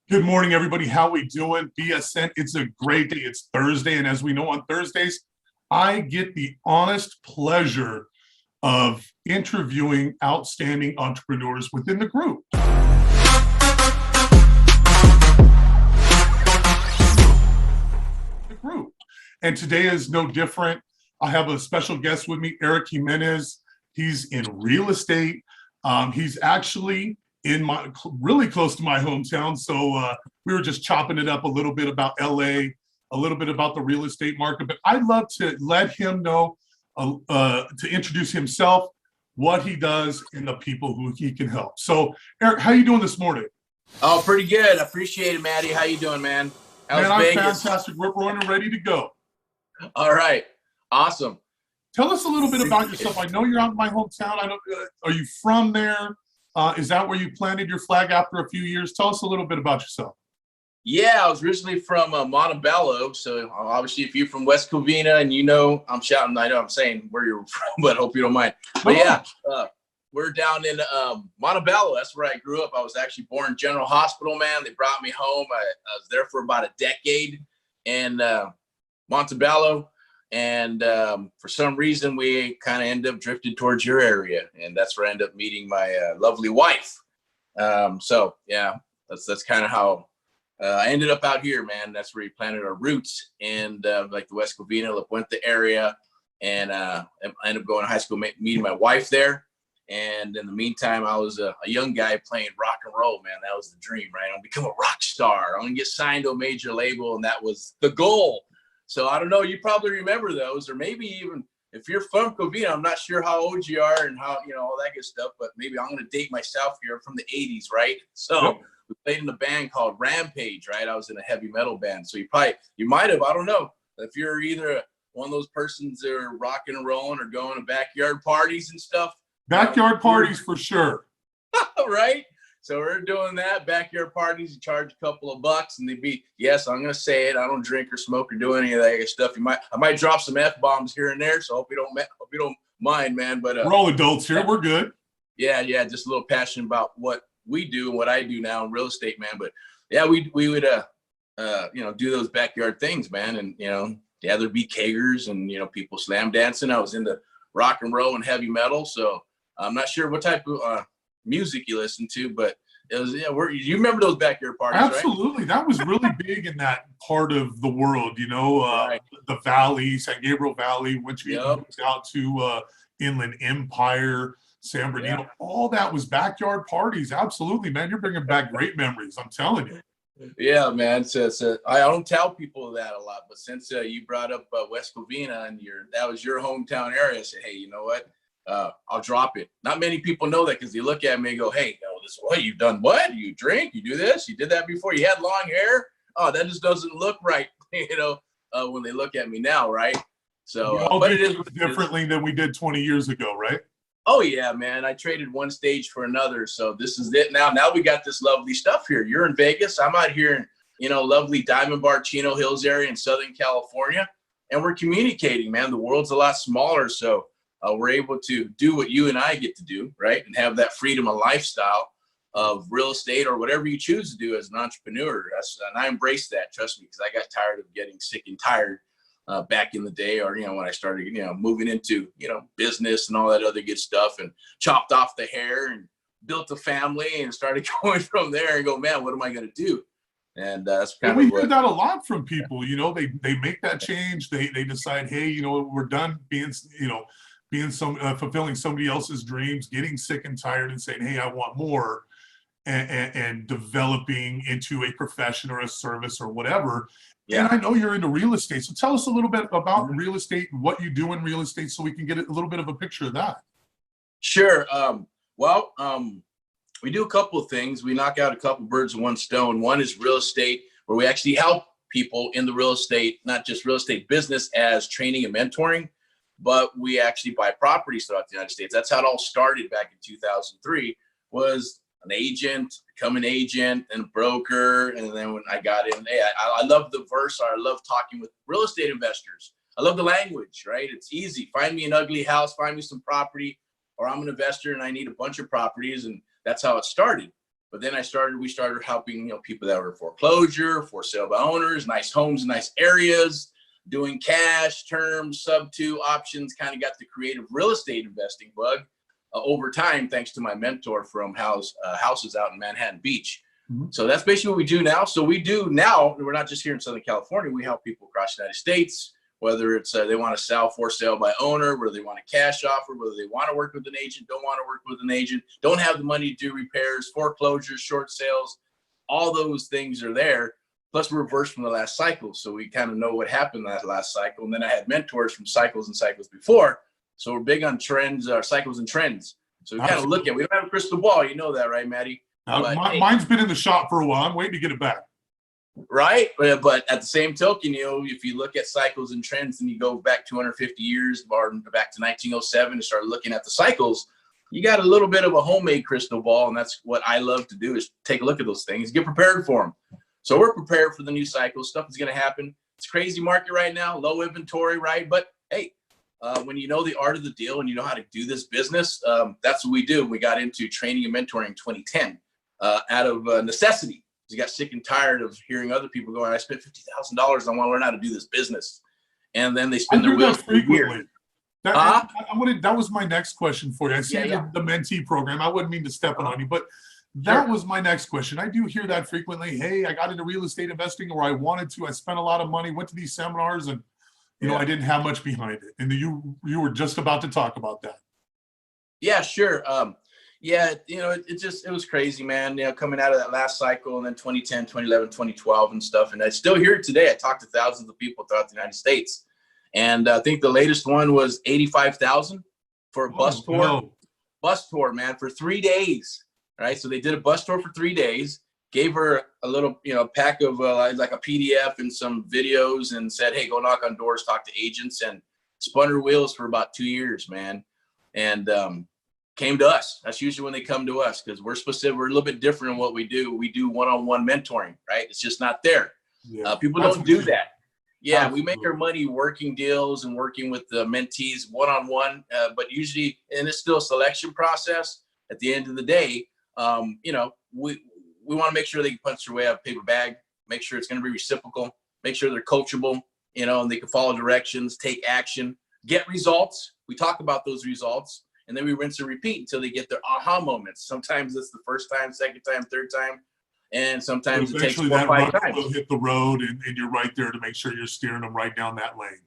Good morning, everybody. How we doing? BSN, it's a great day. It's Thursday, and as we know on Thursdays, I get the honest pleasure of interviewing outstanding entrepreneurs within the group. And today is no different. I have a special guest with me, Erick Jimenez. He's in real estate. He's actually really close to my hometown. So we were just chopping it up a little bit about LA, a little bit about the real estate market, but I'd love to let him know, to introduce himself, what he does, and the people who he can help. So Erick, how you doing this morning? Oh, pretty good. I appreciate it, Maddie. How you doing, man? How's Man, I'm Vegas? fantastic. We're running ready to go. All right. Awesome. Tell us a little bit about yourself. I know you're out in my hometown. Are you from there? Is that where you planted your flag after a few years? Tell us a little bit about yourself. Yeah, I was originally from Montebello. So obviously, if you're from West Covina and I'm shouting, I know I'm saying where you're from, but I hope you don't mind. But yeah, we're down in Montebello. That's where I grew up. I was actually born General Hospital, man. They brought me home. I was there for about a decade in Montebello. And for some reason, we kind of ended up drifting towards your area. And that's where I ended up meeting my lovely wife. So, yeah, that's kind of how I ended up out here, man. That's where we planted our roots. And like the West Covina, La Puente area. And I ended up going to high school, meeting my wife there. And in the meantime, I was a young guy playing rock and roll, man. That was the dream, right? I'm going to become a rock star. I'm going to get signed to a major label. And that was the goal. So I don't know, you probably remember those, or maybe even if you're from Covina, I'm not sure how old you are and how, all that good stuff, but maybe I'm going to date myself here. I'm from the 80s, right? So we played in a band called Rampage, right? I was in a heavy metal band. So you might have, I don't know, if you're either one of those persons that are rocking and rolling or going to backyard parties and stuff. Backyard parties for sure. Right? So we're doing that, backyard parties. You charge a couple of bucks, and they'd be, yes, I'm going to say it. I don't drink or smoke or do any of that stuff. I might drop some F-bombs here and there, so hope you don't mind, man. But we're all adults here. We're good. Yeah, just a little passionate about what we do and what I do now in real estate, man. But yeah, we would do those backyard things, man. And there'd be kegers and people slam dancing. I was into rock and roll and heavy metal, so I'm not sure what type of music you listen to, but it was you remember those backyard parties? Absolutely, right? That was really big in that part of the world. Right. The Valley, San Gabriel Valley, which we moved out to Inland Empire, San Bernardino. All that was backyard parties. Absolutely, man. You're bringing back great memories. I'm telling you. Yeah, man. So I don't tell people that a lot, but since you brought up West Covina and that was your hometown area, I said, hey, you know what? I'll drop it. Not many people know that because they look at me and go, hey, what you've done? What you drink? You do this? You did that before? You had long hair? Oh, that just doesn't look right. When they look at me now, right? So, but it is differently than we did 20 years ago, right? Oh yeah, man. I traded one stage for another. So this is it now. Now we got this lovely stuff here. You're in Vegas. I'm out here in lovely Diamond Bar, Chino Hills area in Southern California, and we're communicating, man. The world's a lot smaller, so we're able to do what you and I get to do, right? And have that freedom of lifestyle of real estate or whatever you choose to do as an entrepreneur. And I embrace that, trust me, because I got tired of getting sick and tired back in the day, or, when I started, moving into, business and all that other good stuff, and chopped off the hair and built a family and started going from there and go, man, what am I going to do? And that's kind of we hear that a lot from people. They make that change. They decide, hey, we're done being, fulfilling somebody else's dreams, getting sick and tired and saying, hey, I want more, and developing into a profession or a service or whatever. Yeah. And I know you're into real estate. So tell us a little bit about real estate and what you do in real estate so we can get a little bit of a picture of that. Sure. We do a couple of things. We knock out a couple birds with one stone. One is real estate, where we actually help people in the real estate, not just real estate business as training and mentoring, but we actually buy properties throughout the United States. That's how it all started back in 2003, was an agent, become an agent and a broker. And then when I got in, hey, I love the verse. I love talking with real estate investors. I love the language, right? It's easy. Find me an ugly house, find me some property, or I'm an investor and I need a bunch of properties. And that's how it started. But then we started helping, people that were foreclosure, for sale by owners, nice homes, nice areas, doing cash, terms, sub-2 options, kind of got the creative real estate investing bug over time, thanks to my mentor from houses out in Manhattan Beach. Mhm. So that's basically what we do now. So we do now, we're not just here in Southern California, we help people across the United States, whether it's they want to sell for sale by owner, whether they want a cash offer, whether they want to work with an agent, don't want to work with an agent, don't have the money to do repairs, foreclosures, short sales, all those things are there. Plus we're reversed from the last cycle. So we kind of know what happened in that last cycle. And then I had mentors from cycles and cycles before. So we're big on trends, cycles and trends. So we kind of look at, we don't have a crystal ball. You know that, right, Maddie? Mine's been in the shop for a while. I'm waiting to get it back. Right. But at the same token, if you look at cycles and trends and you go back 250 years or back to 1907 and start looking at the cycles, you got a little bit of a homemade crystal ball. And that's what I love to do, is take a look at those things, get prepared for them. So we're prepared for the new cycle. Stuff is going to happen. It's a crazy market right now, low inventory, right? But hey, when you know the art of the deal and you know how to do this business, that's what we do. We got into training and mentoring in 2010 out of necessity. We got sick and tired of hearing other people going, I spent $50,000. I want to learn how to do this business. And then they spin their wheels frequently. That was my next question for you. I see the mentee program. I wouldn't mean to step on you, but that was my next question. I do hear that frequently. Hey, I got into real estate investing, or I wanted to. I spent a lot of money, went to these seminars, and I didn't have much behind it. And you were just about to talk about that. Yeah, sure. It was crazy, man, coming out of that last cycle, and then 2010, 2011, 2012 and stuff. And I still hear it today. I talked to thousands of people throughout the United States. And I think the latest one was 85,000 for a bus tour. No. Bus tour, man, for 3 days. Right. So they did a bus tour for 3 days, gave her a little, pack of like a PDF and some videos, and said, hey, go knock on doors, talk to agents, and spun her wheels for about 2 years, man. And came to us. That's usually when they come to us, because we're specific. We're a little bit different in what we do. We do one-on-one mentoring, right? It's just not there. Yeah. People don't do that. Yeah, absolutely. We make our money working deals and working with the mentees one-on-one, but usually, and it's still a selection process. At the end of the day, we want to make sure they can punch their way out of a paper bag, make sure it's going to be reciprocal, make sure they're coachable, and they can follow directions, take action, get results. We talk about those results, and then we rinse and repeat until they get their aha moments. Sometimes it's the first time, second time, third time, and sometimes it takes 4 or 5 times. Will hit the road, and you're right there to make sure you're steering them right down that lane.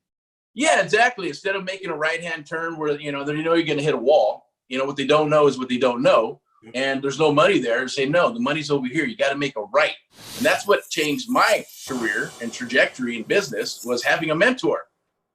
Yeah, exactly. Instead of making a right-hand turn where you're going to hit a wall. What they don't know is what they don't know. And there's no money there. Say, no, the money's over here. You got to make a right. And that's what changed my career and trajectory in business, was having a mentor.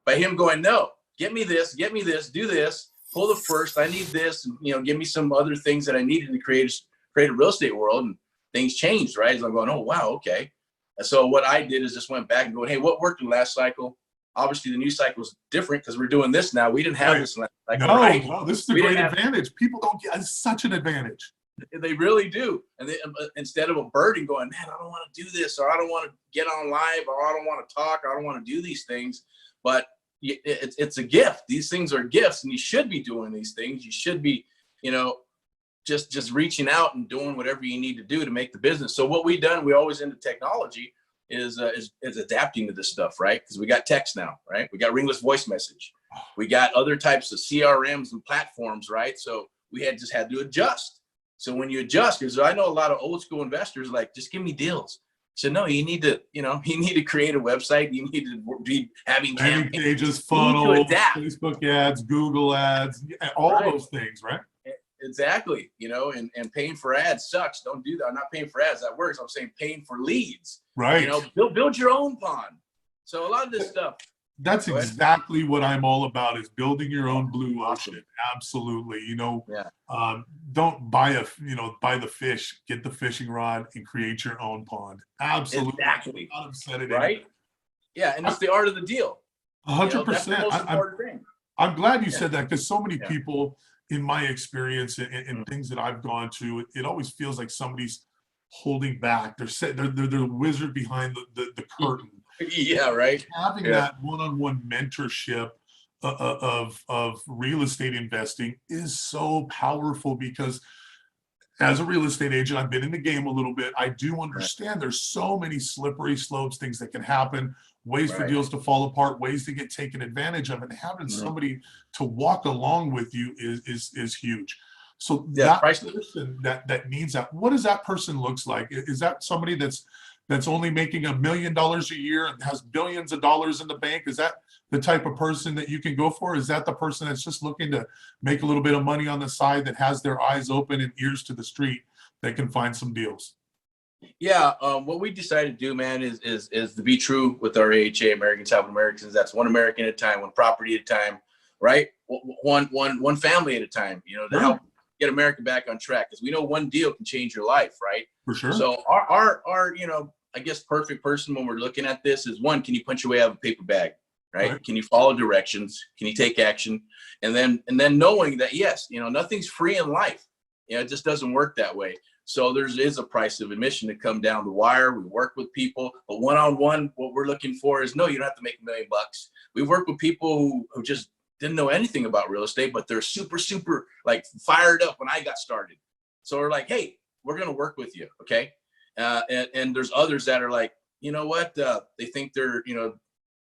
By him going, no, get me this, do this, pull the first, I need this, and, give me some other things that I needed to create a real estate world. And things changed, right? So I'm going, oh, wow, okay. And so what I did is just went back and going, hey, what worked in the last cycle? Obviously, the new cycle is different because we're doing this now. We didn't have this last cycle. No, this is a great advantage. People don't get, it's such an advantage. They really do. And instead of a burden going, man, I don't want to do this, or I don't want to get on live, or I don't want to talk, or I don't want to do these things. But it's a gift. These things are gifts, and you should be doing these things. You should be, just reaching out and doing whatever you need to do to make the business. So what we've done, we always into technology, is adapting to this stuff, right? Because we got text now, right? We got ringless voice message. We got other types of CRMs and platforms, right? So we just had to adjust. So when you adjust, because I know a lot of old school investors like, just give me deals. So no, you need to create a website. You need to be having campaigns, pages, funnels, Facebook ads, Google ads, all those things, right? Exactly. And paying for ads sucks. Don't do that. I'm not paying for ads. That works. I'm saying paying for leads. Right. Build your own pond. So a lot of this stuff. That's exactly what I'm all about, is building your own blue ocean. Absolutely. Don't buy the fish, get the fishing rod and create your own pond. Absolutely. Exactly. I've said it. Right. Yeah. And it's the art of the deal. 100%. That's the most important thing. I'm glad you said that, because so many people, in my experience and things that I've gone to, it always feels like somebody's holding back. They're the wizard behind the curtain. Yeah, right. Having that one-on-one mentorship of real estate investing is so powerful, because as a real estate agent, I've been in the game a little bit. I do understand there's so many slippery slopes, things that can happen, ways for deals to fall apart, ways to get taken advantage of, and having somebody to walk along with you is huge. So that person that needs that, what does that person looks like? Is that somebody that's only making $1 million a year and has billions of dollars in the bank? Is that the type of person that you can go for? Is that the person that's just looking to make a little bit of money on the side, that has their eyes open and ears to the street, that can find some deals? Yeah, what we decided to do, man, is to be true with our AHA, Americans Helping Americans. That's one American at a time, one property at a time, right? One family at a time, you know, to help get America back on track. Because we know one deal can change your life, right? For sure. So our you know, I guess perfect person when we're looking at this is, one, can you punch your way out of a paper bag? Right? Can you follow directions? Can you take action? And then knowing that, yes, you know, nothing's free in life. You know, it just doesn't work that way. So there is a price of admission to come down the wire. We work with people, but one-on-one, what we're looking for is, no, you don't have to make $1 million. We work with people who just didn't know anything about real estate, but they're super, super like fired up when I got started. So we're like, hey, we're going to work with you. Okay. And there's others that are like, you know what? They think they're, you know,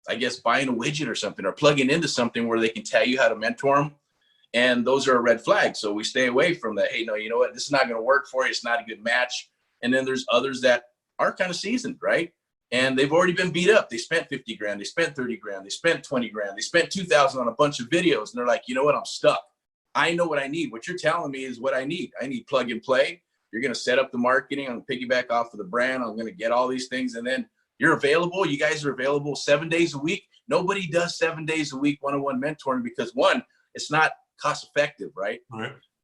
I guess buying a widget or something, or plugging into something where they can tell you how to mentor them. And those are a red flag. So we stay away from that. Hey, no, you know what? This is not going to work for you. It's not a good match. And then there's others that are kind of seasoned, right? And they've already been beat up. They spent 50 grand. They spent 30 grand. They spent 20 grand. They spent 2,000 on a bunch of videos. And they're like, you know what? I'm stuck. I know what I need. What you're telling me is what I need. I need plug and play. You're going to set up the marketing. I'm going to piggyback off of the brand. I'm going to get all these things. And then you're available. You guys are available 7 days a week. Nobody does 7 days a week one-on-one mentoring because, one, it's not cost effective, right?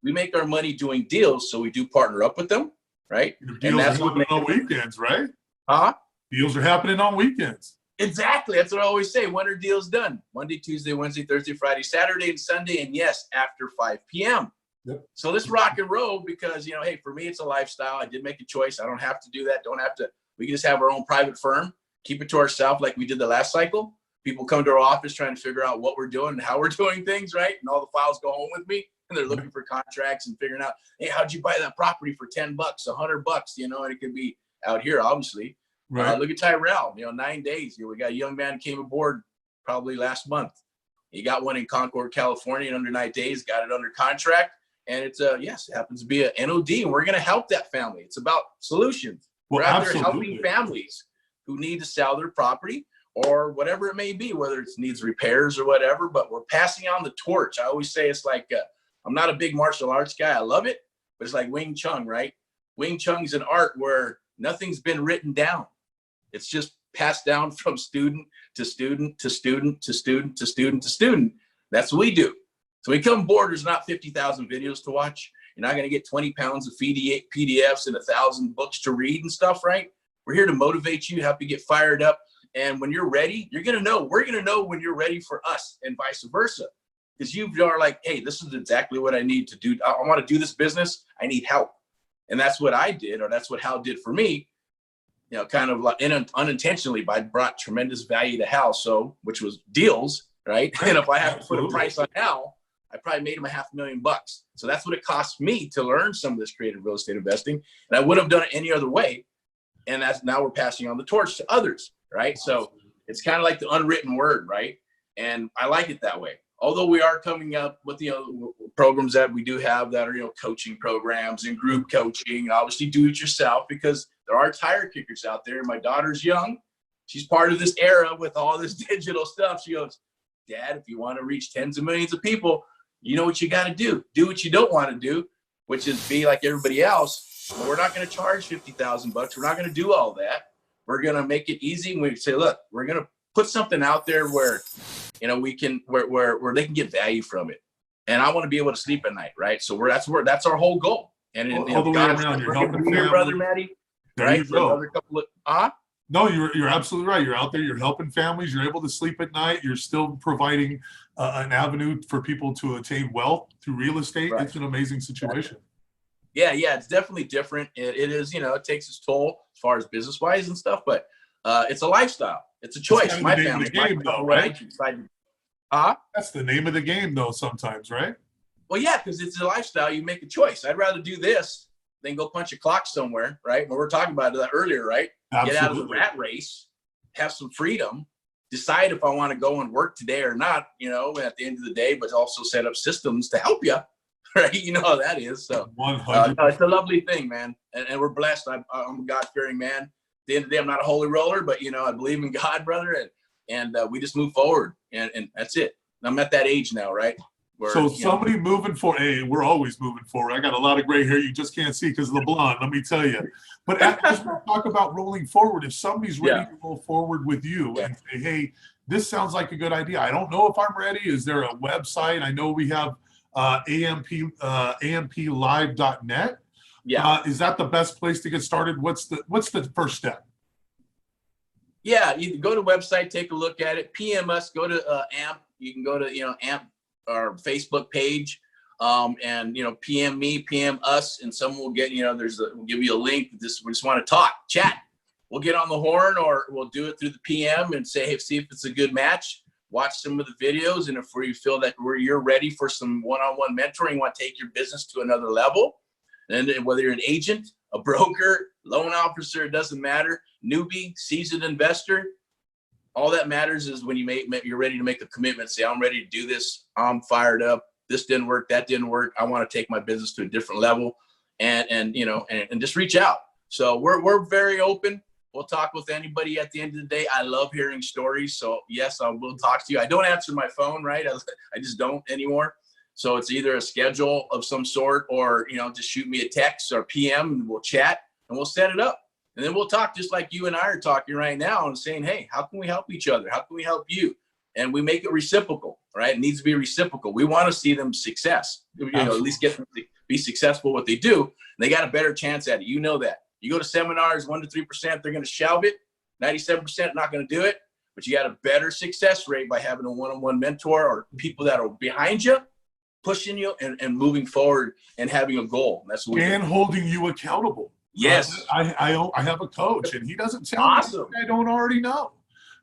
We make our money doing deals, so we do partner up with them, right? Deals are happening on weekends, right? Huh? Deals are happening on weekends. Exactly. That's what I always say. When are deals done? Monday, Tuesday, Wednesday, Thursday, Friday, Saturday, and Sunday, and yes, after 5 p.m. So let's rock and roll because, you know, hey, for me, it's a lifestyle. I did make a choice. I don't have to do that. Don't have to. We can just have our own private firm, keep it to ourselves like we did the last cycle. People come to our office trying to figure out what we're doing and how we're doing things, right? And all the files go home with me, and they're looking for contracts and figuring out, hey, how'd you buy that property for $10, $100, you know? And it could be out here, obviously. Look at Tyrell, you know, 9 days. We got a young man who came aboard probably last month. He got one in Concord, California in under 9 days, got it under contract. And it's yes, it happens to be a NOD, and we're going to help that family. It's about solutions. We're out there helping families who need to sell their property or whatever it may be, whether it needs repairs or whatever, but we're passing on the torch. I always say it's like, I'm not a big martial arts guy. I love it, but it's like Wing Chun, right? Wing Chun is an art where nothing's been written down. It's just passed down from student to student to student to student to student to student. That's what we do. So we come aboard, there's not 50,000 videos to watch. You're not going to get 20 pounds of PDFs and 1,000 books to read and stuff, right? We're here to motivate you, help you get fired up. And when you're ready, you're going to know. We're going to know when you're ready for us and vice versa. Because you are like, hey, this is exactly what I need to do. I want to do this business. I need help. And that's what I did, or that's what Hal did for me. You know, kind of like unintentionally, but I brought tremendous value to Hal, so which was deals, right? And if I have to put a price on Hal, I probably made him $500,000. So that's what it cost me to learn some of this creative real estate investing. And I wouldn't have done it any other way. And that's now we're passing on the torch to others, right? So it's kind of like the unwritten word, right? And I like it that way. Although we are coming up with, you know, programs that we do have that are, you know, coaching programs and group coaching, obviously do it yourself because there are tire kickers out there. My daughter's young. She's part of this era with all this digital stuff. She goes, Dad, if you want to reach tens of millions of people, you know what you got to do. Do what you don't want to do, which is be like everybody else. But we're not going to charge $50,000. We're not going to do all that. We're going to make it easy. And we say, look, we're going to put something out there where, you know, we can, where they can get value from it. And I want to be able to sleep at night, right? So that's our whole goal. And all the way around, you're helping your brother, Maddie. There right? you go. No, you're absolutely right. You're out there, you're helping families, you're able to sleep at night, you're still providing an avenue for people to attain wealth through real estate. Right. It's an amazing situation. Yeah, it's definitely different. It is, you know, it takes its toll as far as business wise and stuff, but it's a lifestyle. It's a choice. That's my family, right? That's the name of the game, though, sometimes, right? Well, yeah, because it's a lifestyle. You make a choice. I'd rather do this then go punch a clock somewhere, right? When we're talking about that earlier, right? Absolutely. Get out of the rat race, have some freedom, decide if I want to go and work today or not, at the end of the day, but also set up systems to help you, right? You know how that is. So 100%. it's a lovely thing, man. And we're blessed. I'm a God-fearing man. At the end of the day, I'm not a holy roller, but, I believe in God, brother. And we just move forward. And that's it. I'm at that age now, right? Where, so somebody moving forward, hey, we're always moving forward. I got a lot of gray hair you just can't see because of the blonde, let me tell you. But as we talk about rolling forward, if somebody's ready to roll forward with you and say, hey, this sounds like a good idea. I don't know if I'm ready. Is there a website? I know we have amplive.net. Yeah. Is that the best place to get started? What's the first step? Yeah, you go to website, take a look at it. PM us, go to AMP. You can go to AMP, our Facebook page, and PM me, PM us, and someone will get we'll give you a link. We just want to talk, chat. We'll get on the horn, or we'll do it through the PM and say, hey, see if it's a good match. Watch some of the videos, and if you feel that you're ready for some one-on-one mentoring, want to take your business to another level, and whether you're an agent, a broker, loan officer, it doesn't matter, newbie, seasoned investor, all that matters is when you're ready to make a commitment, say, I'm ready to do this, I'm fired up, this didn't work, that didn't work, I want to take my business to a different level, and just reach out. So we're very open. We'll talk with anybody at the end of the day. I love hearing stories. So yes, I will talk to you. I don't answer my phone, right? I just don't anymore. So it's either a schedule of some sort, or, just shoot me a text or PM, and we'll chat and we'll set it up. And then we'll talk just like you and I are talking right now and saying, hey, how can we help each other? How can we help you? And we make it reciprocal, right? It needs to be reciprocal. We want to see them success, at least get them to be successful what they do. And they got a better chance at it. You know that. You go to seminars, 1% to 3%, they're going to shout it. 97% not going to do it. But you got a better success rate by having a one-on-one mentor or people that are behind you, pushing you and moving forward and having a goal. That's what and holding you accountable. Yes. I have a coach, and he doesn't tell me anything I don't already know.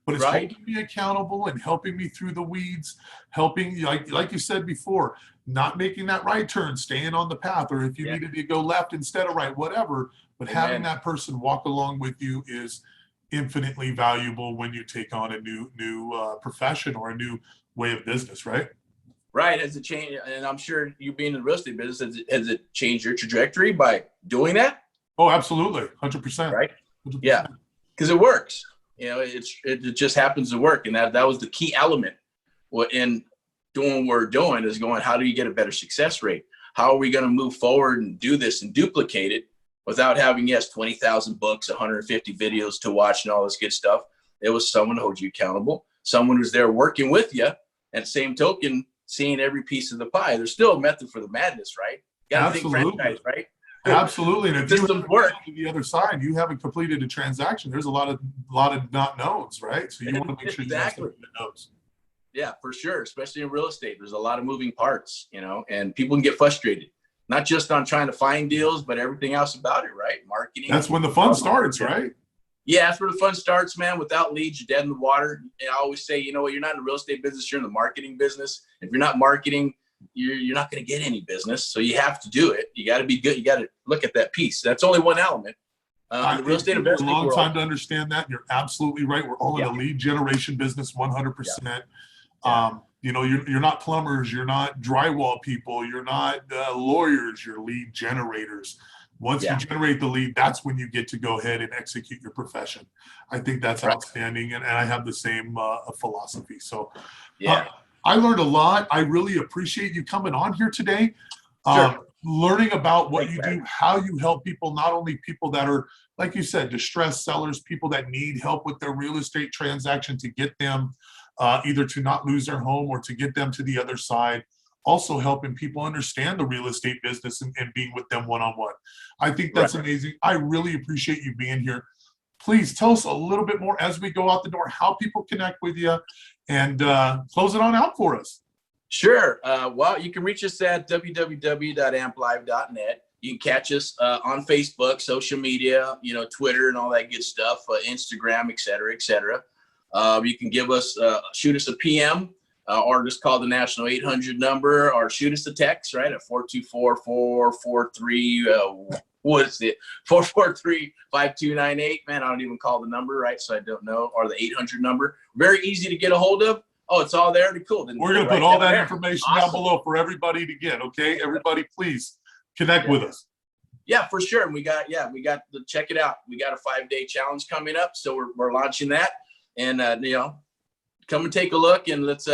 But it's holding me accountable and helping me through the weeds, helping, like you said before, not making that right turn, staying on the path, or if you needed to go left instead of right, whatever. But having that person walk along with you is infinitely valuable when you take on a new profession or a new way of business, right? Right. Has it changed? And I'm sure you being in the real estate business, has it changed your trajectory by doing that? Oh, absolutely. 100%. Right. 100%. Yeah. Because it works. It just happens to work. And that was the key element in doing what we're doing, is going, how do you get a better success rate? How are we going to move forward and do this and duplicate it without having, 20,000 books, 150 videos to watch and all this good stuff? It was someone who holds you accountable, someone who's there working with you, and same token, seeing every piece of the pie. There's still a method for the madness, right? You got to think franchise, right? Absolutely. And if systems work to the other side, you haven't completed a transaction. There's a lot of not knowns, right? So you want to make sure you have something that knows. Yeah, for sure. Especially in real estate, there's a lot of moving parts, and people can get frustrated, not just on trying to find deals, but everything else about it, right? Marketing. That's when the fun starts, right? Yeah, that's where the fun starts, man. Without leads, you're dead in the water. And I always say, you're not in the real estate business, you're in the marketing business. If you're not marketing, you're not going to get any business. So you have to do it. You got to be good. You got to look at that piece. That's only one element. The real estate investing a long world, time to understand that. You're absolutely right. We're all in the lead generation business, 100%. You're not plumbers, you're not drywall people, you're not lawyers, you're lead generators. Once you generate the lead, that's when you get to go ahead and execute your profession. I think that's outstanding, and I have the same philosophy. So I learned a lot. I really appreciate you coming on here today, learning about what you do, how you help people, not only people that are, like you said, distressed sellers, people that need help with their real estate transaction to get them either to not lose their home or to get them to the other side. Also helping people understand the real estate business and being with them one-on-one. I think that's amazing. I really appreciate you being here. Please tell us a little bit more as we go out the door, how people connect with you, and close it on out for us. Sure. Well, you can reach us at www.amplive.net. You can catch us on Facebook, social media, Twitter and all that good stuff, Instagram, et cetera, et cetera. You can shoot us a PM or just call the national 800 number, or shoot us a text, right, at 424-443-1019. what is it? 443-5298. Man, I don't even call the number, right? So I don't know, or the 800 number. Very easy to get a hold of. Oh, it's all there. Cool. Then we're going to put all that information down below for everybody to get. Okay, everybody, please connect with us. Yeah, for sure. And we got to check it out. We got a 5-day challenge coming up, so we're launching that. And come and take a look, and let's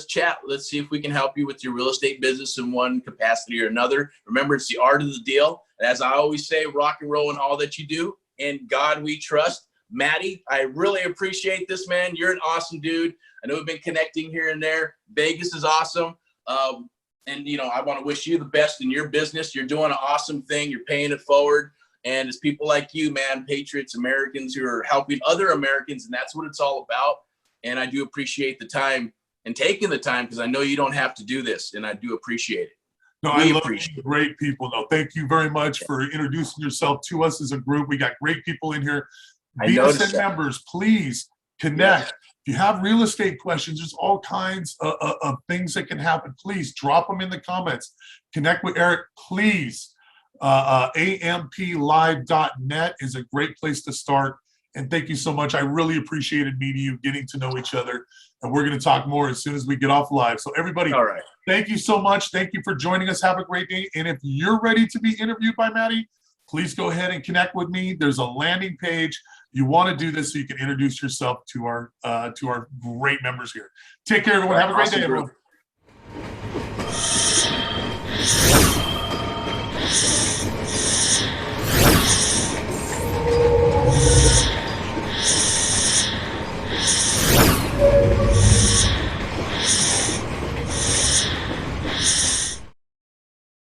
chat. Let's see if we can help you with your real estate business in one capacity or another. Remember, it's the art of the deal. And as I always say, rock and roll in all that you do. And God we trust. Matty, I really appreciate this, man. You're an awesome dude. I know we've been connecting here and there. Vegas is awesome. And, I want to wish you the best in your business. You're doing an awesome thing. You're paying it forward. And it's people like you, man, patriots, Americans who are helping other Americans. And that's what it's all about. And I do appreciate the time and taking the time, because I know you don't have to do this. And I do appreciate it. No, I love great people. No, thank you very much for introducing yourself to us as a group. We got great people in here. BSN members, please connect. Yes. If you have real estate questions, there's all kinds of things that can happen. Please drop them in the comments. Connect with Erick, please. amplive.net is a great place to start. And thank you so much. I really appreciated meeting you, getting to know each other. And we're going to talk more as soon as we get off live. So everybody, all right, thank you so much. Thank you for joining us. Have a great day. And if you're ready to be interviewed by Matty, please go ahead and connect with me. There's a landing page. You want to do this so you can introduce yourself to our great members here. Take care, everyone. Have a great day, everyone.